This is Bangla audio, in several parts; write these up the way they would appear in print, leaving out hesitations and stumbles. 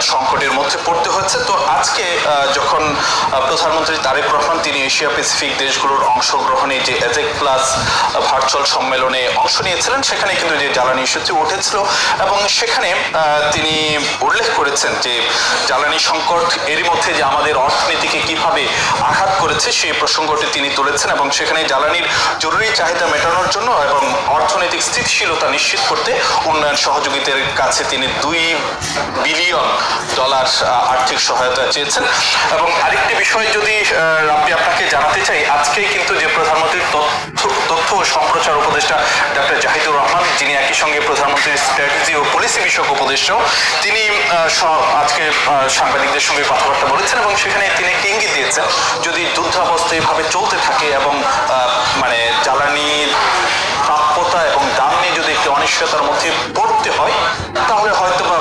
সংকটের মধ্যে পড়তে হচ্ছে। তো আজকে যখন প্রধানমন্ত্রী তারেক রহমান তিনি এশিয়া প্যাসিফিক দেশগুলোর অংশগ্রহণে যে এজেক প্লাস ভার্চুয়াল সম্মেলনে অংশ নিয়েছিলেন, সেখানে কিন্তু যে জ্বালানি ইস্যুটি উঠেছিল এবং সেখানে তিনি উল্লেখ করেছেন যে জ্বালানি সংকট এরই মধ্যে যে আমাদের অর্থনীতিকে কিভাবে আঘাত করেছে সেই প্রসঙ্গটি তিনি তুলেছেন এবং সেখানে জ্বালানির জরুরি চাহিদা মেটানোর জন্য এবং অর্থনৈতিক স্থিতিশীলতা নিশ্চিত করতে উন্নয়ন সহযোগিতার কাছে তিনি $2 বিলিয়ন আর্থিক সহায়তা চেয়েছেন। এবং আরেকটি বিষয় যদি আপনাকে জানাতে চাই, আজকেই কিন্তু যে প্রধানমন্ত্রীর তথ্য ও সম্প্রচার উপদেষ্টা ডক্টর জাহিদুর রহমান, যিনি একই সঙ্গে প্রধানমন্ত্রীর স্ট্র্যাটেজি ও পলিসি বিষয়ক উপদেষ্টাও, তিনি আজকে সাংবাদিকদের সঙ্গে কথাবার্তা বলেছেন এবং সেখানে তিনি একটি ইঙ্গিত দিয়েছেন যদি যুদ্ধাবস্থা এভাবে চলতে থাকে এবং মানে জ্বালানির প্রাপ্যতা এবং দাম নিয়ে যদি একটি অনিশ্চয়তার মধ্যে পড়তে হয়, তাহলে হয়তো বা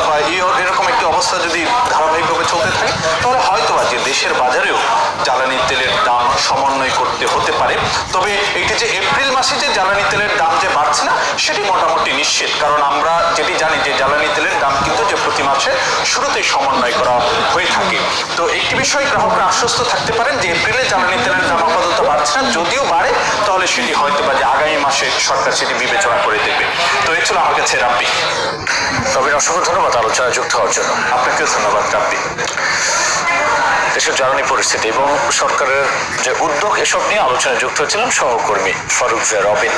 এরকম একটি অবস্থা যদি ধারাবাহিকভাবে চলতে থাকে তাহলে হয়তো বা যে দেশের বাজারেও জ্বালানি তেলের দাম সমন্বয় করতে হতে পারে। তবে এটি যে এপ্রিল মাসে যে জ্বালানি তেলের দাম যে বাড়ছে না সেটি মোটামুটি নিশ্চিত, কারণ আমরা যেটি জানি যে জ্বালানি তেলের দাম কিন্তু যে প্রতি মাসে শুরুতেই সমন্বয় করা হয়ে থাকে। তো একটি বিষয়ে গ্রাহকরা আশ্বস্ত থাকতে পারেন যে এপ্রিলে জ্বালানি তেলের দাম আপাতত বাড়ছে না, যদিও বাড়ে তাহলে সেটি হয়তো বা যে আগামী মাসে সরকার সেটি বিবেচনা করে দেবে। তো এই ছিল আমার কাছে রাব্বি। তবে অসংখ্য ধন্যবাদ আলোচনায় যুক্ত হওয়ার জন্য। আপনাকেও ধন্যবাদ রাব্বি। দেশের জ্বালানি পরিস্থিতি এবং সরকারের যে উদ্যোগ এসব নিয়ে আলোচনায় যুক্ত হয়েছিলেন সহকর্মী ফারুক জিয়া রবিন।